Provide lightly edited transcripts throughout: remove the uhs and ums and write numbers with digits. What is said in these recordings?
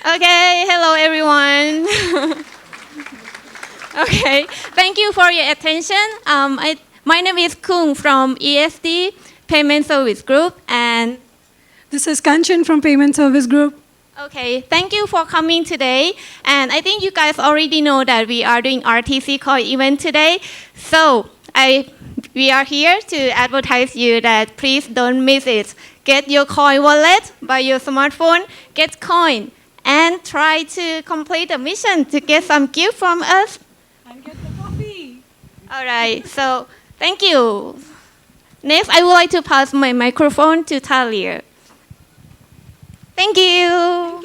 Okay, hello everyone. Okay, thank you for your attention. My name is Kung from ESD, Payment Service Group, and This is Kanchan from Payment Service Group. okay, thank you for coming today. And I think you guys already know that we are doing RTC Coin event today. So we are here to advertise you that please don't miss it. Get your coin wallet by your smartphone, get coin, and try to complete the mission to get some gift from us. And get the coffee. All right, so thank you. Next, I would like to pass my microphone to Talia. Thank you.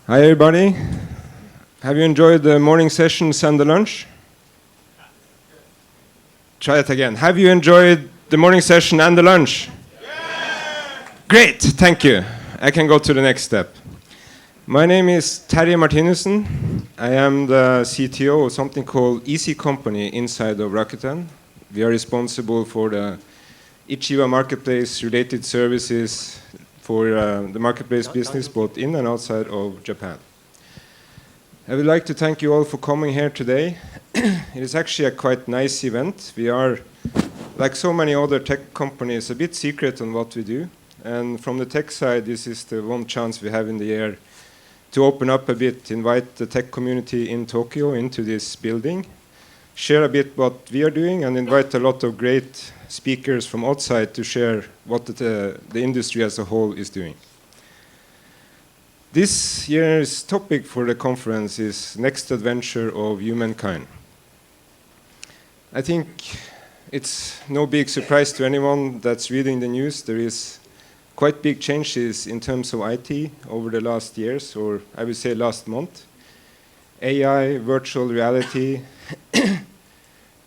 Hi everybody. Have you enjoyed the morning sessions and the lunch? Try it again. Have you enjoyed the morning session and the lunch? Great, thank you. I can go to the next step. My name is Terje Martinussen. I am the CTO of something called Easy Company inside of Rakuten. We are responsible for the Ichiba marketplace related services for the marketplace business both in and outside of Japan. I would like to thank you all for coming here today. It is actually a quite nice event. We are, like so many other tech companies, a bit secret on what we do. And from the tech side, this is the one chance we have in the year to open up a bit, invite the tech community in Tokyo into this building, share a bit what we are doing, and invite a lot of great speakers from outside to share what the industry as a whole is doing. This year's topic for the conference is Next Adventure of Humankind. I think it's no big surprise to anyone that's reading the news. There is quite big changes in terms of IT over the last years, or I would say last month. AI, virtual reality,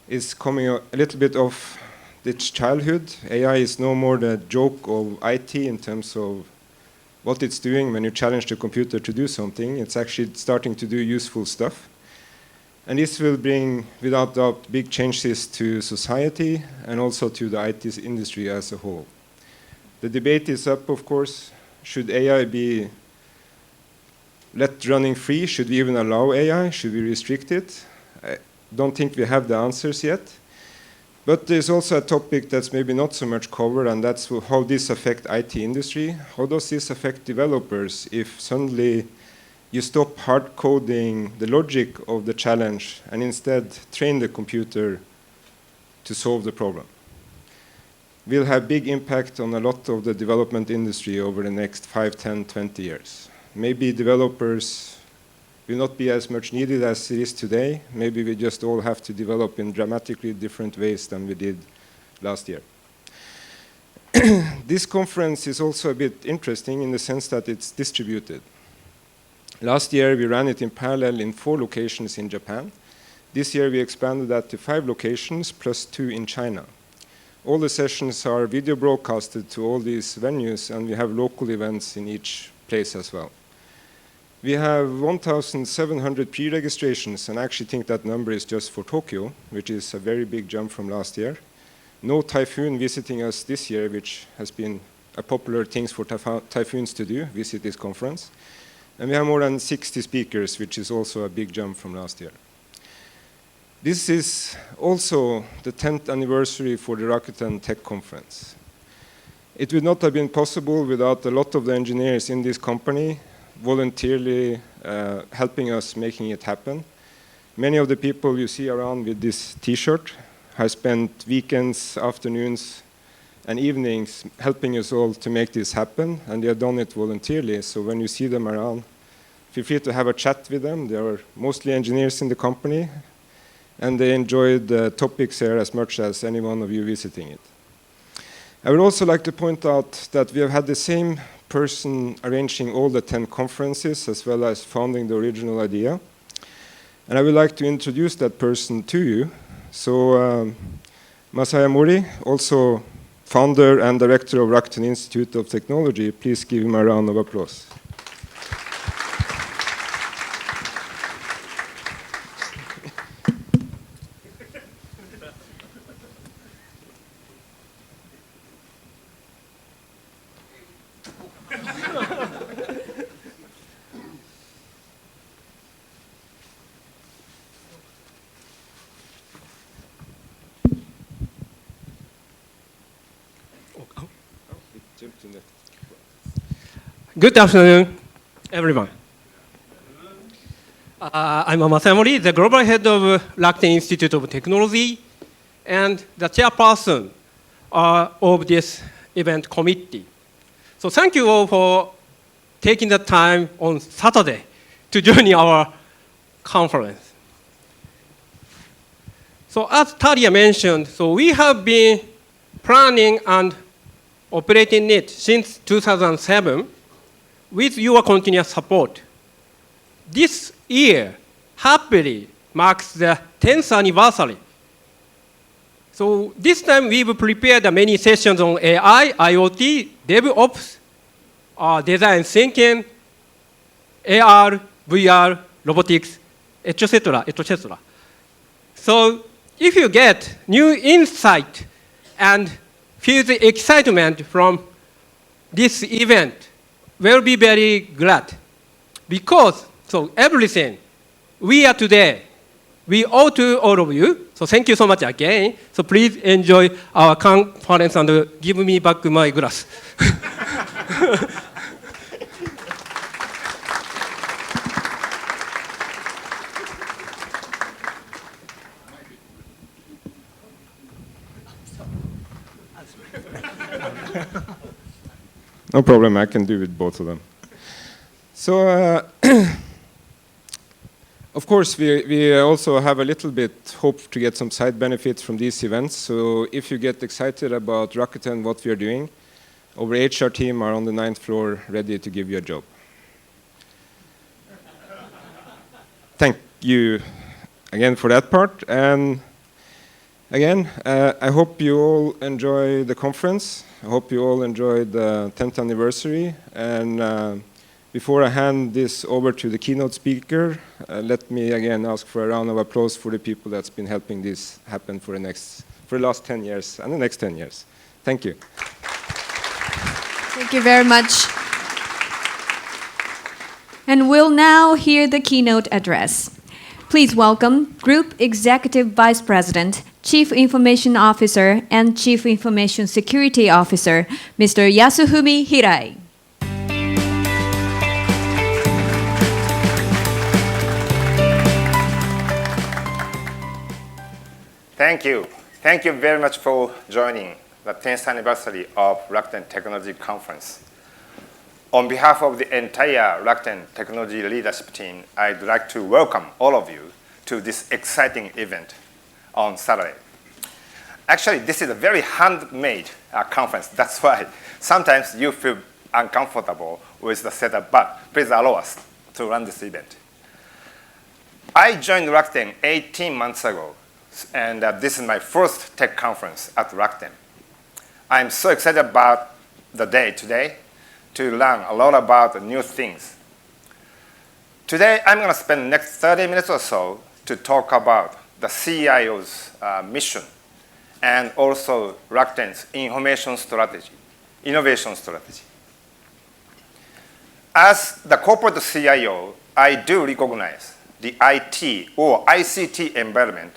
is coming a little bit off its childhood. AI is no more the joke of IT in terms of what it's doing when you challenge the computer to do something. It's actually starting to do useful stuff. And this will bring, without doubt, big changes to society and also to the IT industry as a whole. The debate is up, of course. Should AI be let running free? Should we even allow AI? Should we restrict it? I don't think we have the answers yet. But there's also a topic that's maybe not so much covered, and that's how this affects IT industry. How does this affect developers if suddenly you stop hard coding the logic of the challenge and instead train the computer to solve the problem? Will have big impact on a lot of the development industry over the next 5, 10, 20 years. Maybe developers will not be as much needed as it is today. Maybe we just all have to develop in dramatically different ways than we did last year. This conference is also a bit interesting in the sense that it's distributed. Last year we ran it in parallel in 4 locations in Japan. This year we expanded that to 5 locations plus 2 in China. All the sessions are video broadcasted to all these venues, and we have local events in each place as well. We have 1,700 pre-registrations, and I actually think that number is just for Tokyo, which is a very big jump from last year. No typhoon visiting us this year, which has been a popular thing for typhoons to do, visit this conference. And we have more than 60 speakers, which is also a big jump from last year. This is also the 10th anniversary for the Rakuten Tech Conference. It would not have been possible without a lot of the engineers in this company voluntarily helping us making it happen. Many of the people you see around with this t-shirt have spent weekends, afternoons, and evenings helping us all to make this happen, and they have done it voluntarily. So when you see them around, feel free to have a chat with them. They are mostly engineers in the company, and they enjoyed the topics here as much as any one of you visiting it. I would also like to point out that we have had the same person arranging all the 10 conferences as well as founding the original idea. And I would like to introduce that person to you. So Masaya Mori, also founder and director of Rakuten Institute of Technology. Please give him a round of applause. Good afternoon, everyone. I'm Masamori, the global head of Rakuten Institute of Technology and the chairperson of this event committee. So thank you all for taking the time on Saturday to join our conference. So as Talia mentioned, so we have been planning and operating it since 2007 with your continuous support. This year, happily, marks the 10th anniversary. So this time we've prepared many sessions on AI, IoT, DevOps, design thinking, AR, VR, robotics, etc., etc. So if you get new insight and feel the excitement from this event, we'll be very glad. Because, so everything we are today, we owe to all of you. So thank you so much again. So please enjoy our conference and give me back my glass. No problem, I can do with both of them. So, of course, we also have a little bit hope to get some side benefits from these events. So if you get excited about Rakuten, what we are doing, our HR team are on the 9th floor ready to give you a job. Thank you again for that part. And again, I hope you all enjoy the conference. I hope you all enjoyed the 10th anniversary. And before I hand this over to the keynote speaker, let me again ask for a round of applause for the people that's been helping this happen for the last 10 years and the next 10 years. Thank you. Thank you very much. And we'll now hear the keynote address. Please welcome Group Executive Vice President, Chief Information Officer, and Chief Information Security Officer, Mr. Yasufumi Hirai. Thank you. Thank you very much for joining the 10th anniversary of Rakuten Technology Conference. On behalf of the entire Rakuten Technology leadership team, I'd like to welcome all of you to this exciting event on Saturday. Actually, this is a very handmade conference. That's why sometimes you feel uncomfortable with the setup, but please allow us to run this event. I joined Rakuten 18 months ago, and this is my first tech conference at Rakuten. I'm so excited about the day today to learn a lot about new things. Today, I'm going to spend the next 30 minutes or so to talk about the CIO's mission and also Rakuten's information strategy, innovation strategy. As the corporate CIO, I do recognize the IT or ICT environment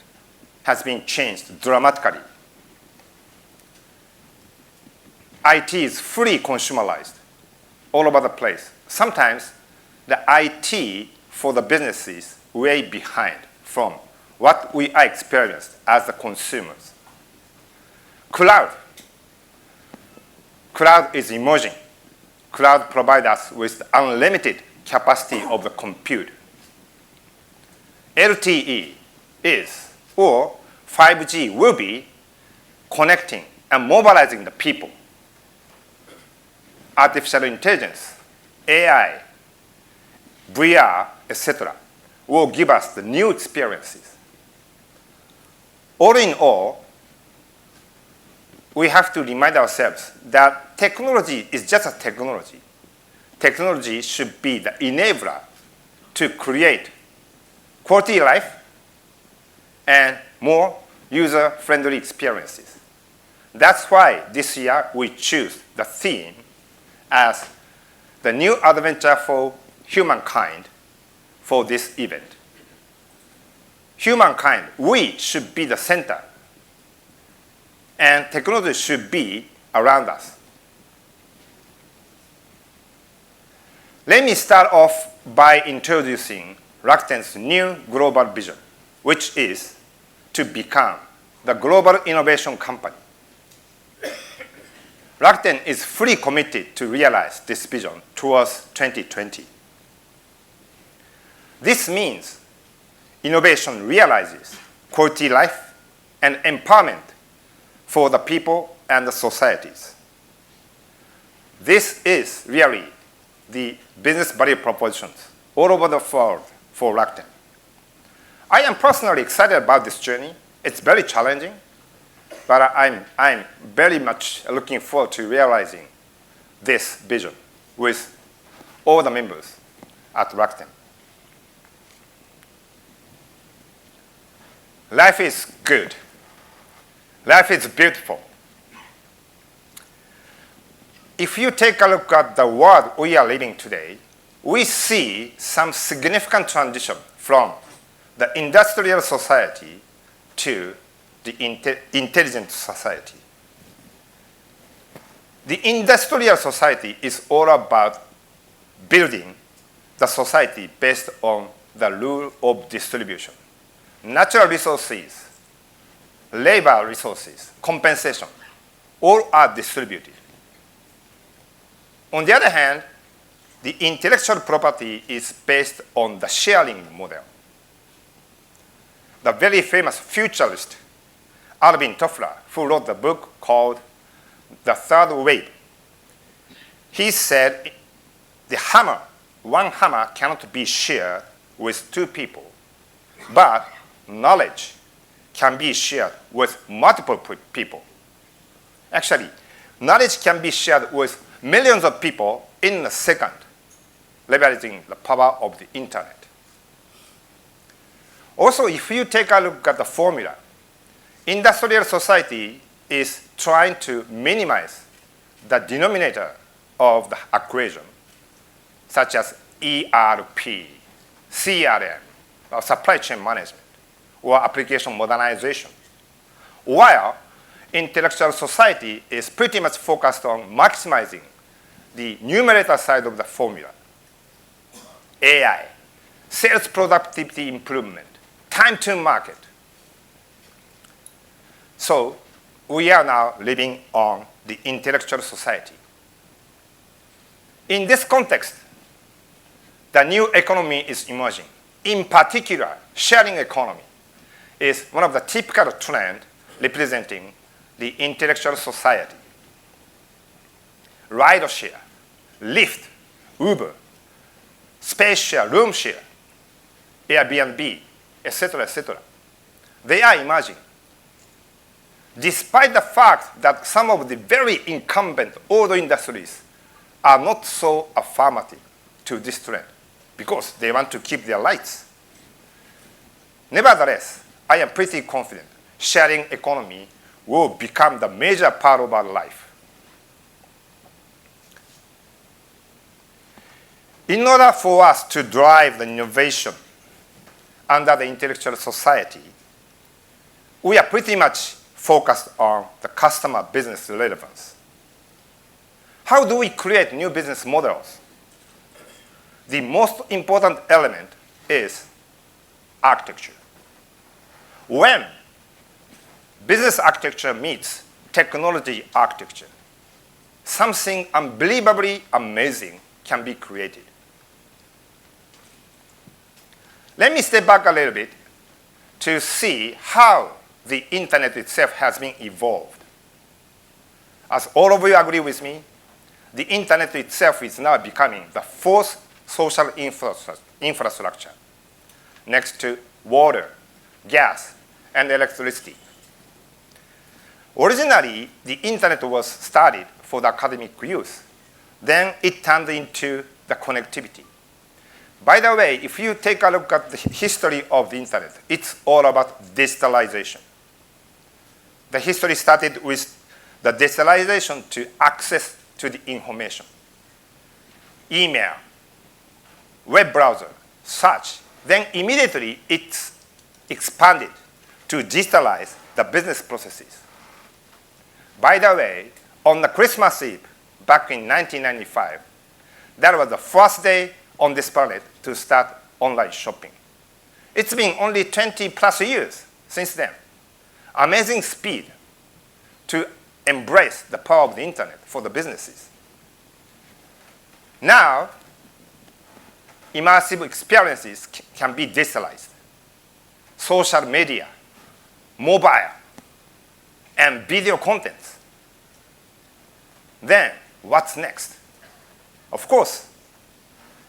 has been changed dramatically. IT is fully consumerized all over the place. Sometimes the IT for the business is way behind from what we are experienced as the consumers. Cloud is emerging. Cloud provides us with unlimited capacity of the compute. LTE is, or 5G will be connecting and mobilizing the people. Artificial intelligence, AI, VR, etc. will give us the new experiences. All in all, we have to remind ourselves that technology is just a technology. Technology should be the enabler to create quality life and more user-friendly experiences. That's why this year we choose the theme as the new adventure for humankind for this event. Humankind, we should be the center, and technology should be around us. Let me start off by introducing Rakuten's new global vision, which is to become the global innovation company. Rakuten is fully committed to realize this vision towards 2020. This means innovation realizes quality life and empowerment for the people and the societies. This is really the business value propositions all over the world for Rakuten. I am personally excited about this journey. It's very challenging, but I'm very much looking forward to realizing this vision with all the members at Rakuten. Life is good. Life is beautiful. If you take a look at the world we are living today, we see some significant transition from the industrial society to the intelligent society. The industrial society is all about building the society based on the rule of distribution. Natural resources, labor resources, compensation, all are distributed. On the other hand, the intellectual property is based on the sharing model. The very famous futurist Alvin Toffler, who wrote the book called The Third Wave, he said one hammer cannot be shared with two people, but knowledge can be shared with multiple people. Actually, knowledge can be shared with millions of people in a second, leveraging the power of the internet. Also, if you take a look at the formula, industrial society is trying to minimize the denominator of the equation, such as ERP, CRM, or supply chain management, or application modernization, while intellectual society is pretty much focused on maximizing the numerator side of the formula. AI, sales productivity improvement, time to market. So we are now living on the intellectual society. In this context, the new economy is emerging. In particular, sharing economy is one of the typical trends representing the intellectual society. Rideshare, Lyft, Uber, space share, room share, Airbnb, etc., etc. They are emerging. Despite the fact that some of the very incumbent old industries are not so affirmative to this trend because they want to keep their lights. Nevertheless, I am pretty confident sharing economy will become the major part of our life. In order for us to drive the innovation under the intellectual society, we are pretty much focused on the customer business relevance. How do we create new business models? The most important element is architecture. When business architecture meets technology architecture, something unbelievably amazing can be created. Let me step back a little bit to see how the internet itself has been evolved. As all of you agree with me, the internet itself is now becoming the fourth social infrastructure next to water, gas, and electricity. Originally, the internet was started for the academic use. Then it turned into the connectivity. By the way, if you take a look at the history of the internet, it's all about digitalization. The history started with the digitalization to access to the information. Email, web browser, search. Then immediately it's expanded to digitalize the business processes. By the way, on the Christmas Eve, back in 1995, that was the first day on this planet to start online shopping. It's been only 20 plus years since then. Amazing speed to embrace the power of the internet for the businesses. Now, immersive experiences can be digitalized. Social media, mobile, and video contents. Then, what's next? Of course,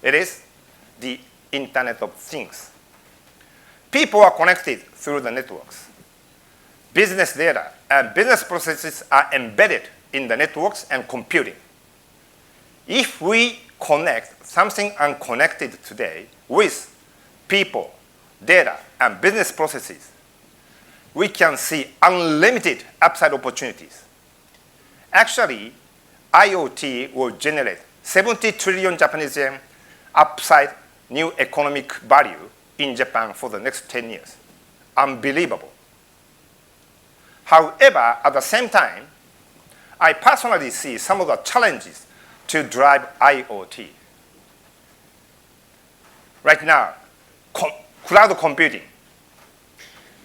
it is the Internet of Things. People are connected through the networks. Business data and business processes are embedded in the networks and computing. If we connect something unconnected today with people, data, and business processes, we can see unlimited upside opportunities. Actually, IoT will generate 70 trillion Japanese yen upside new economic value in Japan for the next 10 years. Unbelievable. However, at the same time, I personally see some of the challenges to drive IoT. Right now, cloud computing,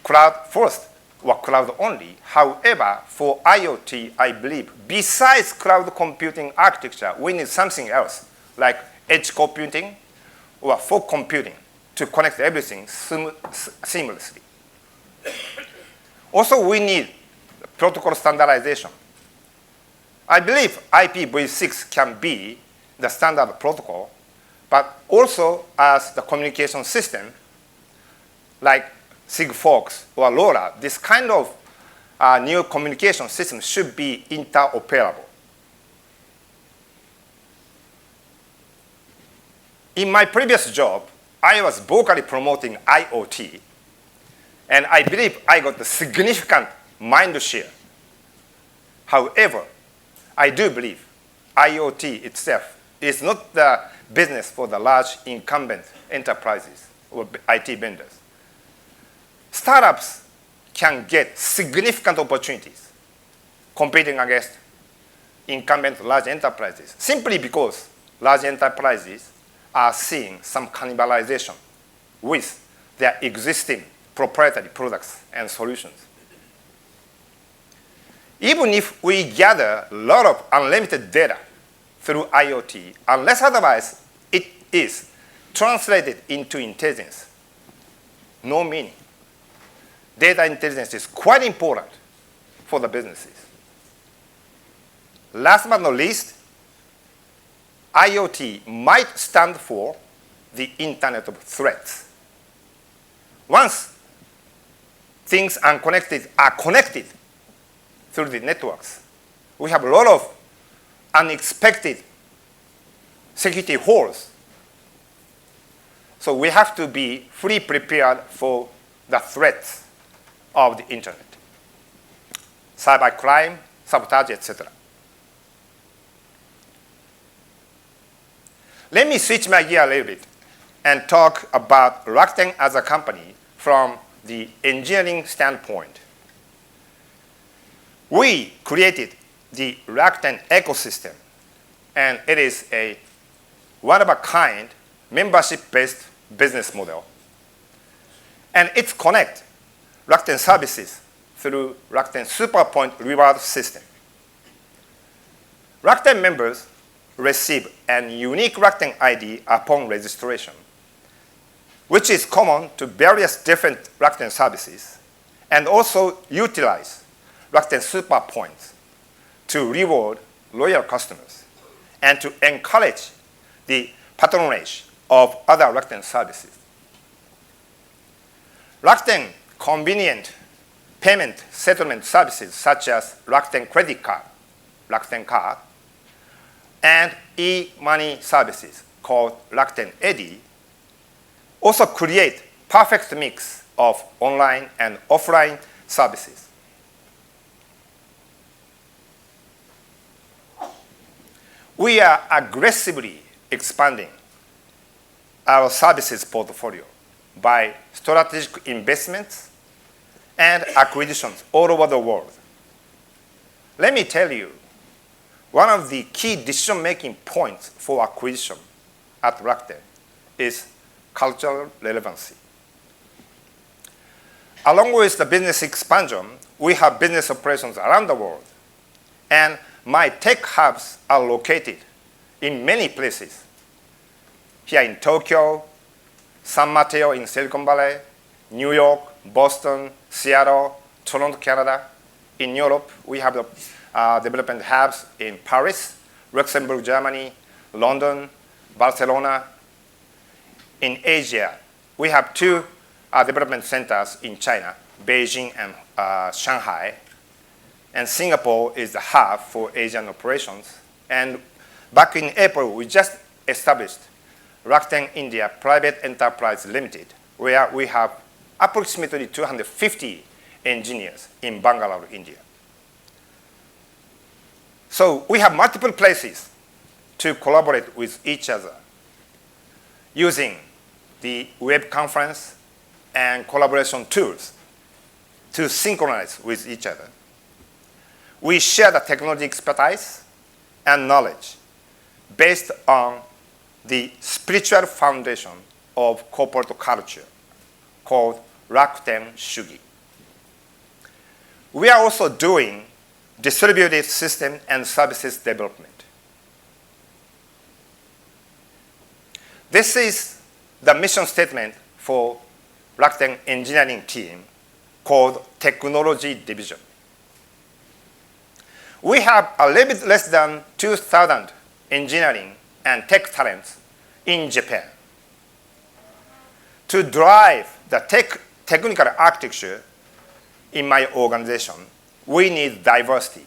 cloud first or cloud only. However, for IoT, I believe, besides cloud computing architecture, we need something else, like edge computing or fog computing to connect everything seamlessly. Also, we need protocol standardization. I believe IPv6 can be the standard protocol, but also as the communication system, like Sigfox or LoRa, this kind of new communication system should be interoperable. In my previous job, I was vocally promoting IoT, and I believe I got a significant mind share. However, I do believe IoT itself is not the business for the large incumbent enterprises or IT vendors. Startups can get significant opportunities competing against incumbent large enterprises simply because large enterprises are seeing some cannibalization with their existing proprietary products and solutions. Even if we gather a lot of unlimited data through IoT, unless otherwise it is translated into intelligence, no meaning. Data intelligence is quite important for the businesses. Last but not least, IoT might stand for the Internet of Threats. Once things unconnected are connected through the networks, we have a lot of unexpected security holes. So we have to be fully prepared for the threats of the internet. Cybercrime, sabotage, etc. Let me switch my gear a little bit and talk about Rakuten as a company from the engineering standpoint. We created the Rakuten ecosystem, and it is a one-of-a-kind membership-based business model. And it connects Rakuten services through Rakuten SuperPoint reward system. Rakuten members receive a unique Rakuten ID upon registration, which is common to various different Rakuten services, and also utilize Rakuten SuperPoints to reward loyal customers and to encourage the patronage of other Rakuten services. Rakuten convenient payment settlement services such as Rakuten Credit Card, Rakuten Card, and e-money services called Rakuten Eddy also create perfect mix of online and offline services. We are aggressively expanding our services portfolio by strategic investments and acquisitions all over the world. Let me tell you one of the key decision-making points for acquisition at Rakuten is cultural relevancy. Along with the business expansion, we have business operations around the world. And my tech hubs are located in many places. Here in Tokyo, San Mateo in Silicon Valley, New York, Boston, Seattle, Toronto, Canada. In Europe, we have the development hubs in Paris, Luxembourg, Germany, London, Barcelona. In Asia, we have two development centers in China, Beijing and Shanghai. And Singapore is the hub for Asian operations. And back in April, we just established Rakuten India Private Enterprise Limited, where we have approximately 250 engineers in Bangalore, India. So we have multiple places to collaborate with each other using the web conference and collaboration tools to synchronize with each other. We share the technology expertise and knowledge based on the spiritual foundation of corporate culture called Rakuten Shugi. We are also doing distributed system and services development. This is the mission statement for Rakuten engineering team called Technology Division. We have a little bit less than 2,000 engineering and tech talents in Japan. To drive the technical architecture in my organization, we need diversity.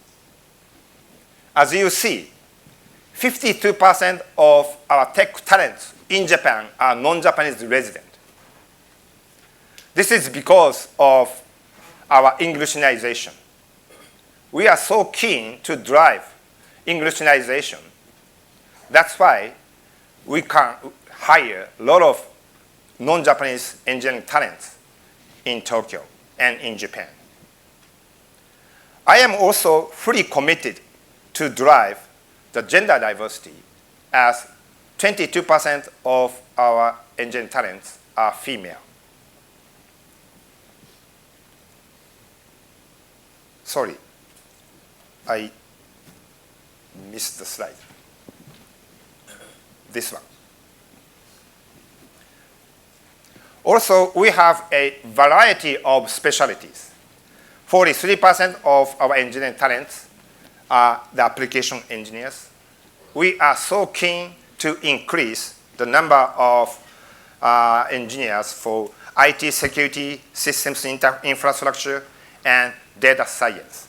As you see, 52% of our tech talents in Japan are non-Japanese residents. This is because of our Englishinization. We are so keen to drive Englishinization. That's why we can hire a lot of non-Japanese engineering talents in Tokyo and in Japan. I am also fully committed to drive the gender diversity, as 22% of our engineering talents are female. Sorry, I missed the slide. This one. Also, we have a variety of specialties. 43% of our engineering talents are the application engineers. We are so keen to increase the number of engineers for IT security, systems infrastructure, and data science.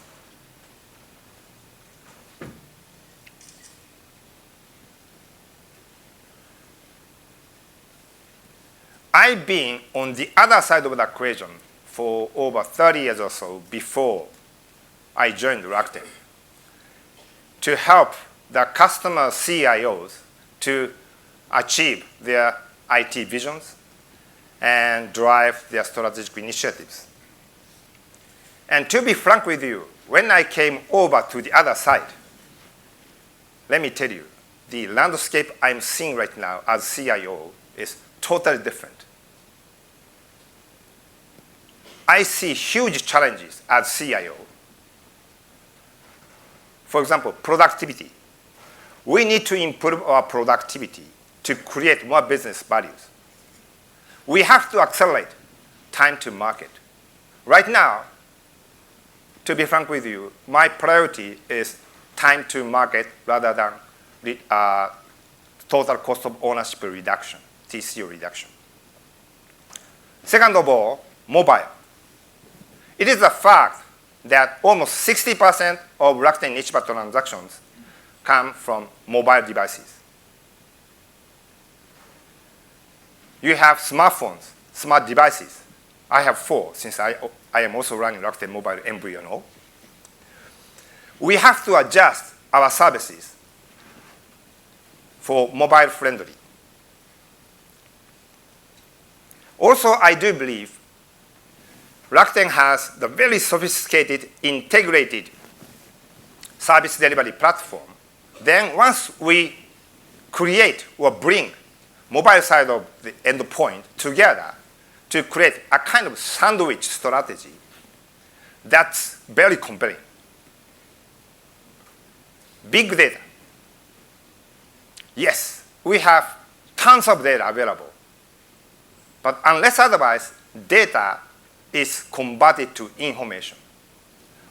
I've been on the other side of the equation for over 30 years or so before I joined Rakuten, to help the customer CIOs to achieve their IT visions and drive their strategic initiatives. And to be frank with you, when I came over to the other side, let me tell you, the landscape I'm seeing right now as CIO is totally different. I see huge challenges as CIO. For example, productivity. We need to improve our productivity to create more business values. We have to accelerate time to market. Right now, to be frank with you, my priority is time to market rather than total cost of ownership reduction, TCO reduction. Second of all, mobile. It is a fact that almost 60% of Rakuten Nichiba transactions come from mobile devices. You have smartphones, smart devices. I have 4, since I am also running Rakuten Mobile Embryo. We have to adjust our services for mobile friendly. Also, I do believe Rakuten has the very sophisticated integrated service delivery platform Then once we create or bring mobile side of the endpoint together to create a kind of sandwich strategy, that's very compelling. Big data. Yes, we have tons of data available. But unless otherwise, data is converted to information,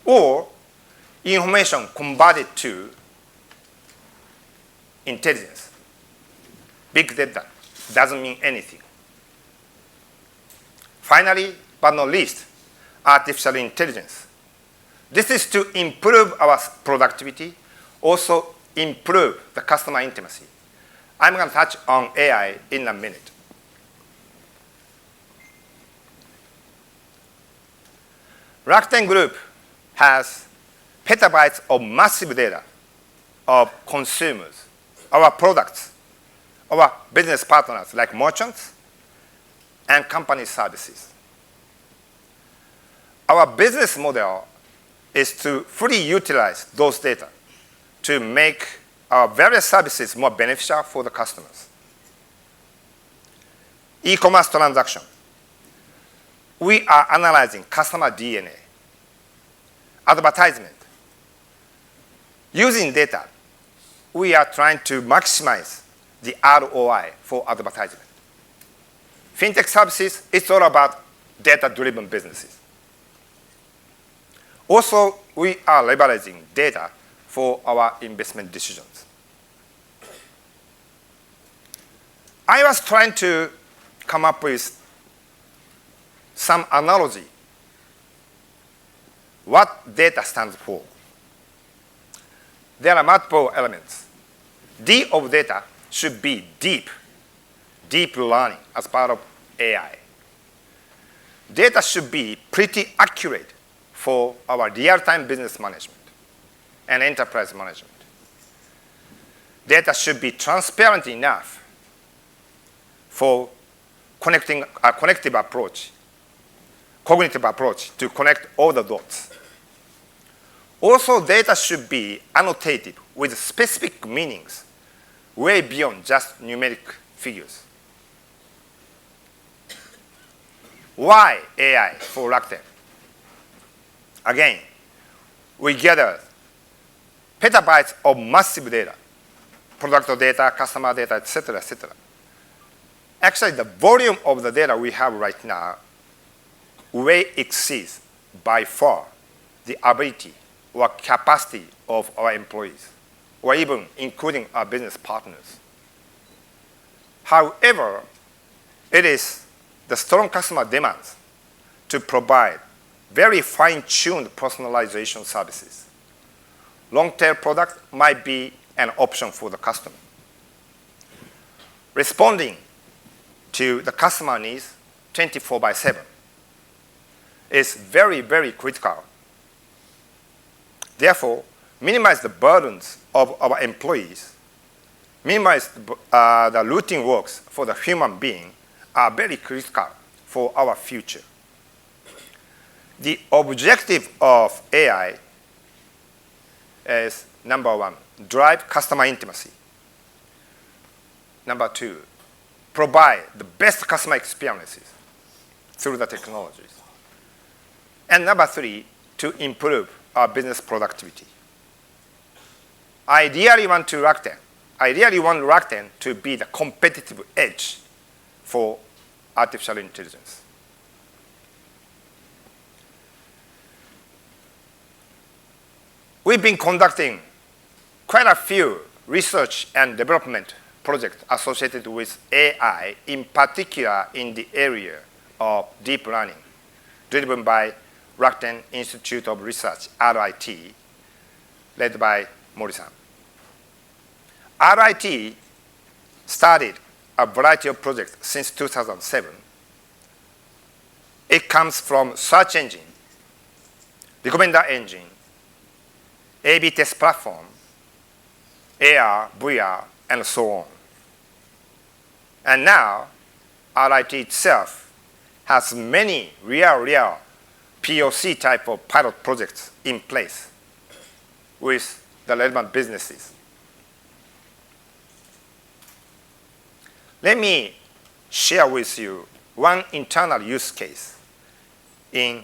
or information converted to intelligence. Big data doesn't mean anything. Finally, but not least, artificial intelligence. This is to improve our productivity, also improve the customer intimacy. I'm going to touch on AI in a minute. Rakuten Group has petabytes of massive data of consumers, our products, our business partners like merchants and company services. Our business model is to fully utilize those data to make our various services more beneficial for the customers. E-commerce transaction. We are analyzing customer DNA. Advertisement. Using data, we are trying to maximize the ROI for advertisement. Fintech services, it's all about data-driven businesses. Also, we are leveraging data for our investment decisions. I was trying to come up with some analogy. What data stands for? There are multiple elements. D of data should be deep learning as part of AI. Data should be pretty accurate for our real-time business management and enterprise management. Data should be transparent enough for connecting a cognitive approach to connect all the dots. Also, data should be annotated with specific meanings way beyond just numeric figures. Why AI for Rakuten? Again, we gathered petabytes of massive data, product data, customer data, etc., etc. Actually, the volume of the data we have right now way exceeds by far the ability or capacity of our employees, or even including our business partners. However, it is the strong customer demands to provide very fine-tuned personalization services. Long-tail product might be an option for the customer. Responding to the customer needs 24/7 is very, very critical. Therefore, minimize the burdens of our employees, minimize the routine works for the human being are very critical for our future. The objective of AI is, number one, drive customer intimacy. Number two, provide the best customer experiences through the technologies. And number three, to improve our business productivity. I really want Rakuten to be the competitive edge for artificial intelligence. We've been conducting quite a few research and development projects associated with AI, in particular in the area of deep learning, driven by Rakuten Institute of Research, RIT, led by Mori-san. RIT started a variety of projects since 2007. It comes from search engine, recommender engine, A/B test platform, AR, VR, and so on. And now, RIT itself has many real POC type of pilot projects in place with the relevant businesses. Let me share with you one internal use case in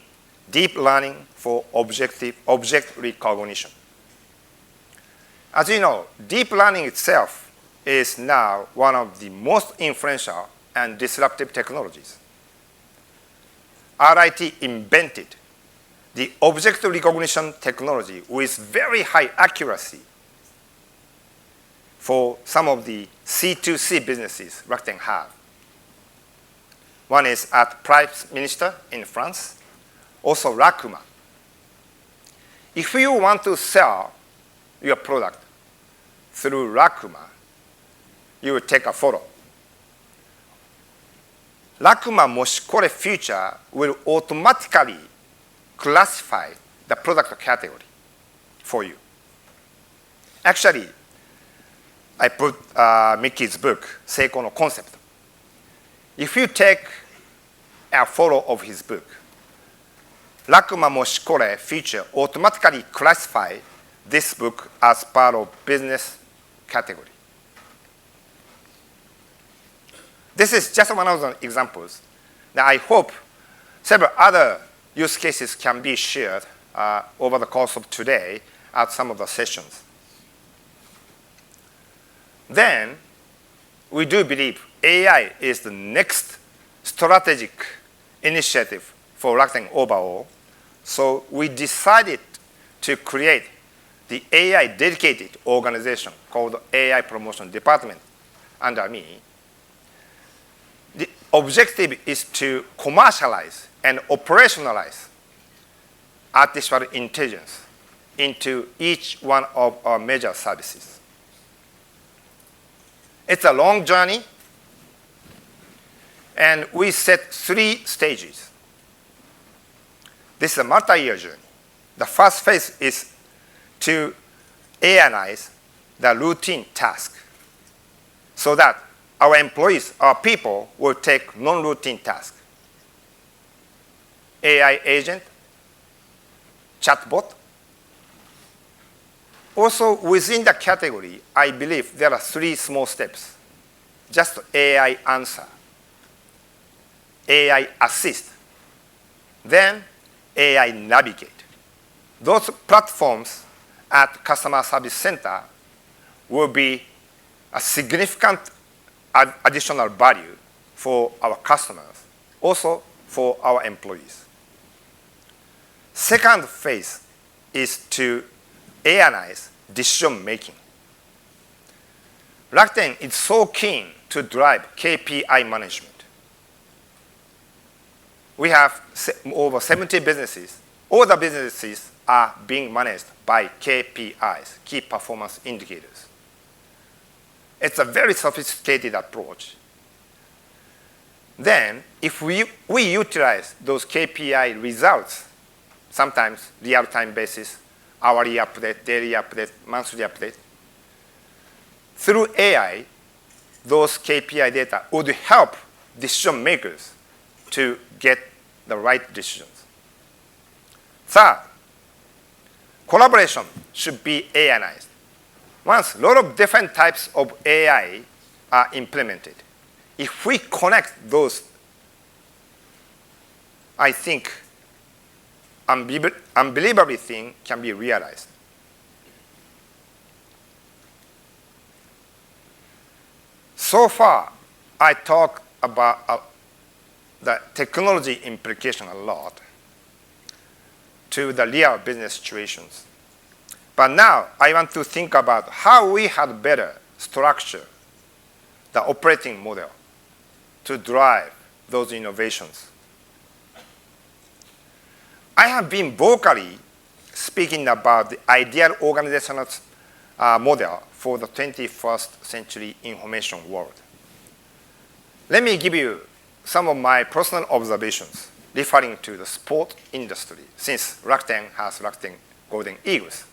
deep learning for object recognition. As you know, deep learning itself is now one of the most influential and disruptive technologies. RIT invented the object recognition technology with very high accuracy for some of the C2C businesses Rakuten have. One is at Prime Minister in France, also Rakuten. If you want to sell your product through Rakuten, you will take a photo. Rakuten Moshikore feature will automatically classify the product category for you. Actually, I put Mickey's book, Seiko no Concept. If you take a photo of his book, Rakuten Moshikore feature automatically classify this book as part of business category. This is just one of the examples. Now, I hope several other use cases can be shared over the course of today at some of the sessions. Then, we do believe AI is the next strategic initiative for Rakuten overall. So we decided to create the AI dedicated organization called AI Promotion Department under me. The objective is to commercialize and operationalize artificial intelligence into each one of our major services. It's a long journey, and we set 3 stages. This is a multi-year journey. The first phase is to analyze the routine task so that our employees, our people, will take non-routine tasks. AI agent, chatbot. Also, within the category, I believe there are 3 small steps. Just AI answer, AI assist, then AI navigate. Those platforms at customer service center will be a significant additional value for our customers, also for our employees. Second phase is to analyze decision making. Rakuten is so keen to drive KPI management. We have over 70 businesses. All the businesses are being managed by KPIs, key performance indicators. It's a very sophisticated approach. Then, if we utilize those KPI results, sometimes real-time basis, hourly update, daily update, monthly update, through AI, those KPI data would help decision makers to get the right decisions. Third, collaboration should be AIized. Once a lot of different types of AI are implemented, if we connect those, I think unbelievable thing can be realized. So far, I talked about the technology implication a lot to the real business situations. But now I want to think about how we had better structure the operating model to drive those innovations. I have been vocally speaking about the ideal organizational model for the 21st century information world. Let me give you some of my personal observations referring to the sport industry, since Rakuten has Rakuten Golden Eagles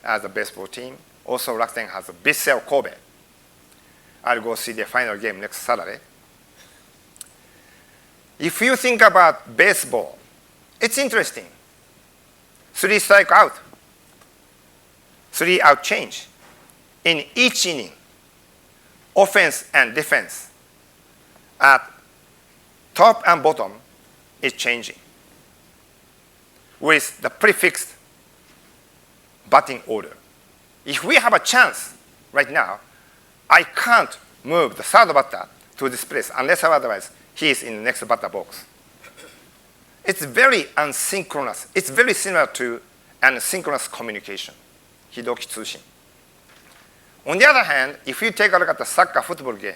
as a baseball team. Also, Rakuten has a Vissel Kobe. I'll go see the final game next Saturday. If you think about baseball, it's interesting. 3 strike out, 3 out change. In each inning, offense and defense at top and bottom is changing with the prefixed batting order. If we have a chance right now, I can't move the third batter to this place unless otherwise he is in the next batter box. It's very asynchronous. It's very similar to an asynchronous communication, Hidoki Tsushin. On the other hand, if you take a look at the soccer football game,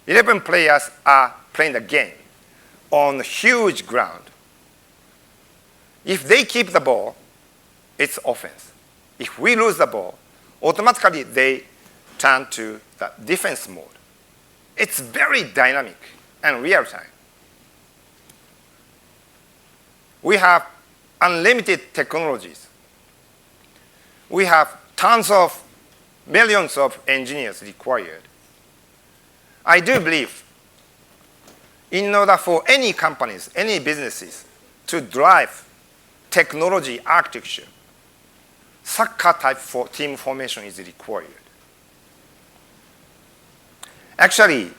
11 players are playing the game on a huge ground. If they keep the ball, it's offense. If we lose the ball, automatically they turn to the defense mode. It's very dynamic and real time. We have unlimited technologies. We have tons of millions of engineers required. I do believe in order for any companies, any businesses to drive technology architecture, soccer type for team formation is required. Actually,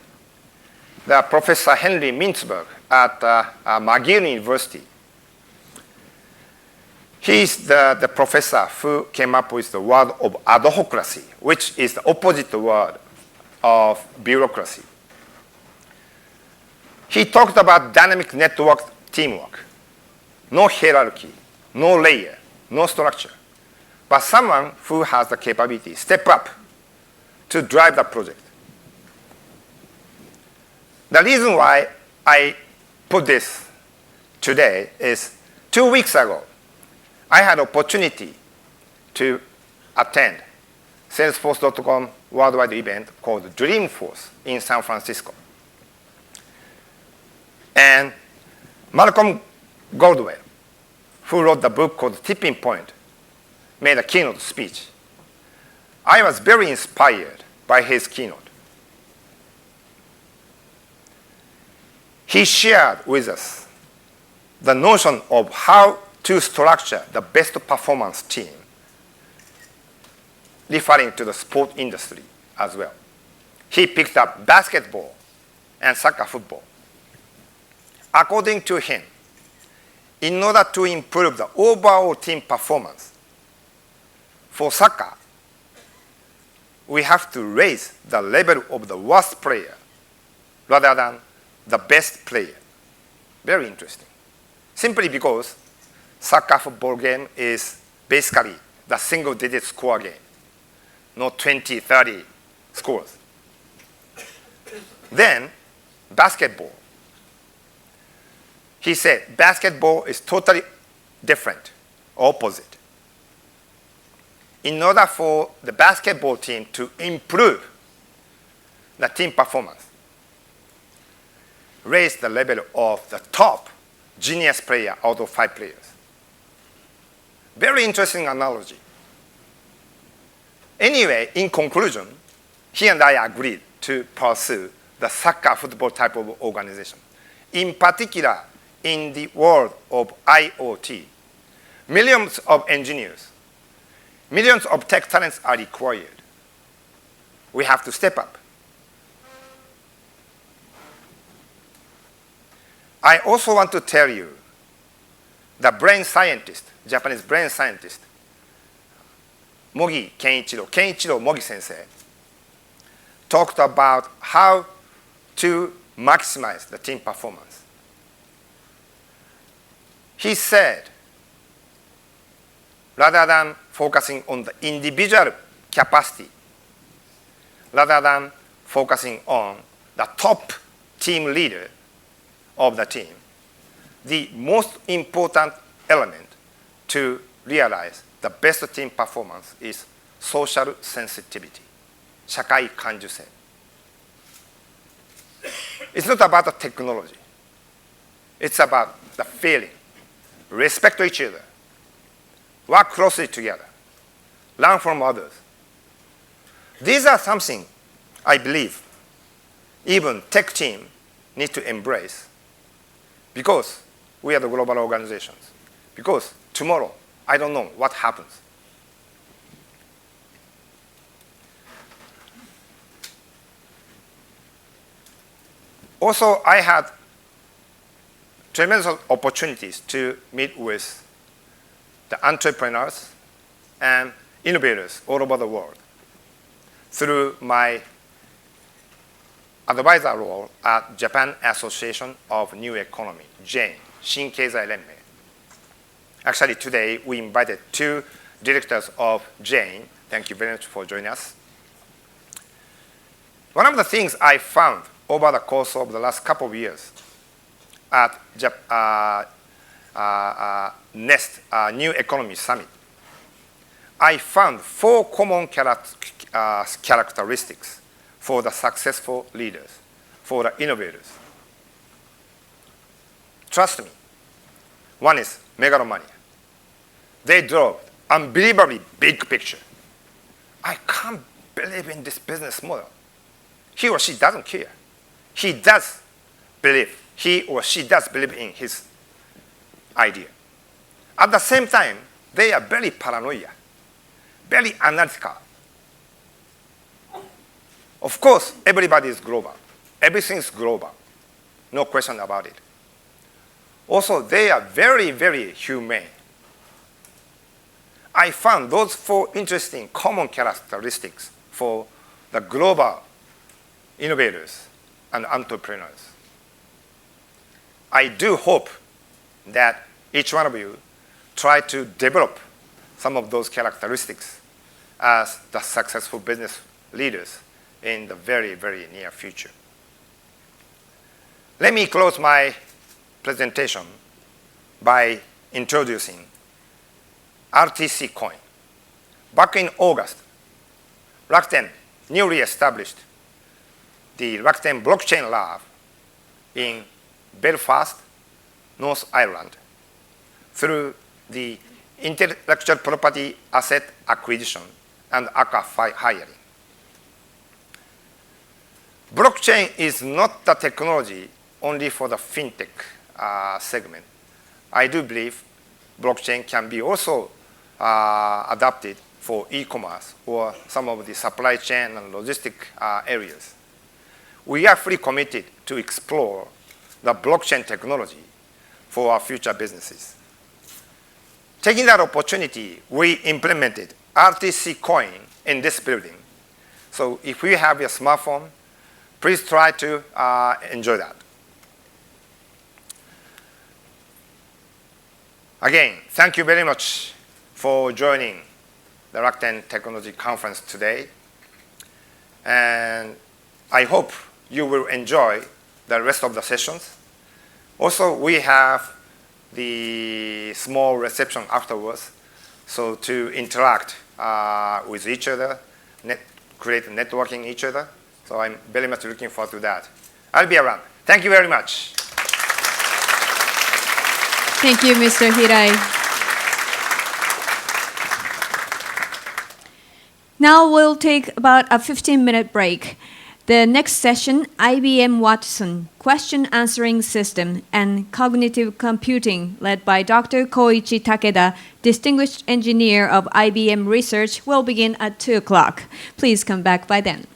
the Professor Henry Mintzberg at McGill University, he's the professor who came up with the word of adhocracy, which is the opposite word of bureaucracy. He talked about dynamic network teamwork. No hierarchy, no layer, no structure, but someone who has the capability, step up to drive the project. The reason why I put this today is 2 weeks ago, I had opportunity to attend Salesforce.com worldwide event called Dreamforce in San Francisco. And Malcolm Gladwell, who wrote the book called Tipping Point, made a keynote speech. I was very inspired by his keynote. He shared with us the notion of how to structure the best performance team, referring to the sport industry as well. He picked up basketball and soccer football. According to him, in order to improve the overall team performance for soccer, we have to raise the level of the worst player rather than the best player. Very interesting. Simply because soccer football game is basically the single-digit score game, not 20, 30 scores. Then, basketball. He said basketball is totally different, opposite. In order for the basketball team to improve the team performance, raise the level of the top genius player out of 5 players. Very interesting analogy. Anyway, in conclusion, he and I agreed to pursue the soccer football type of organization. In particular, in the world of IoT, millions of engineers, millions of tech talents are required. We have to step up. I also want to tell you, the brain scientist, Japanese brain scientist, Kenichiro Mogi sensei, talked about how to maximize the team performance. He said, rather than focusing on the individual capacity, rather than focusing on the top team leader of the team, the most important element to realize the best team performance is social sensitivity, 社会感受性. It's not about the technology. It's about the feeling. Respect each other. Work closely together. Learn from others. These are something I believe even tech team need to embrace, because we are the global organizations. Because tomorrow, I don't know what happens. Also, I had tremendous opportunities to meet with the entrepreneurs and innovators all over the world through my advisor role at Japan Association of New Economy, JANE, Shinkeizai Renmei. Actually, today we invited 2 directors of JANE. Thank you very much for joining us. One of the things I found over the course of the last couple of years at NEST, New Economy Summit, I found 4 common characteristics for the successful leaders, for the innovators. Trust me. One is megalomania. They drove unbelievably big picture. I can't believe in this business model. He or she doesn't care. He or she does believe in his idea. At the same time, they are very paranoia, very analytical. Of course, everybody is global. Everything is global. No question about it. Also, they are very, very humane. I found those 4 interesting common characteristics for the global innovators and entrepreneurs. I do hope that each one of you try to develop some of those characteristics as the successful business leaders in the very, very near future. Let me close my presentation by introducing RTC Coin. Back in August, Rakuten newly established the Rakuten Blockchain Lab in Belfast, North Ireland, through the intellectual property asset acquisition and ACA hiring. Blockchain is not the technology only for the fintech segment. I do believe blockchain can be also adapted for e-commerce or some of the supply chain and logistic areas. We are fully committed to explore the blockchain technology for our future businesses. Taking that opportunity, we implemented RTC Coin in this building. So if you have your smartphone, please try to enjoy that. Again, thank you very much for joining the Rakuten Technology Conference today. And I hope you will enjoy the rest of the sessions. Also, we have the small reception afterwards, so to interact with each other, create networking each other. So I'm very much looking forward to that. I'll be around. Thank you very much. Thank you, Mr. Hirai. Now we'll take about a 15-minute break. The next session, IBM Watson, Question Answering System and Cognitive Computing, led by Dr. Koichi Takeda, Distinguished Engineer of IBM Research, will begin at 2 o'clock. Please come back by then.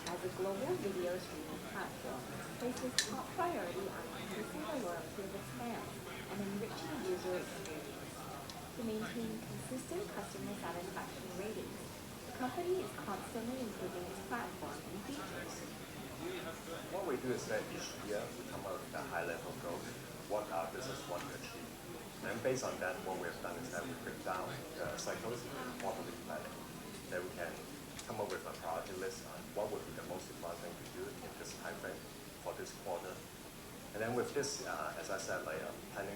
As a global video streaming platform, places top priority on increasing the loyalty of its fans and enriching user experience. To maintain consistent customer satisfaction ratings, the company is constantly improving its platform and features. What we do is that each year we come up with a high-level goal, what our business want to achieve. And based on that, what we have done is that we break down the cycles in quarterly planning. Then we can come up with a priority list on what would be the most important thing to do in this time frame for this quarter. And then with this, as I said, like planning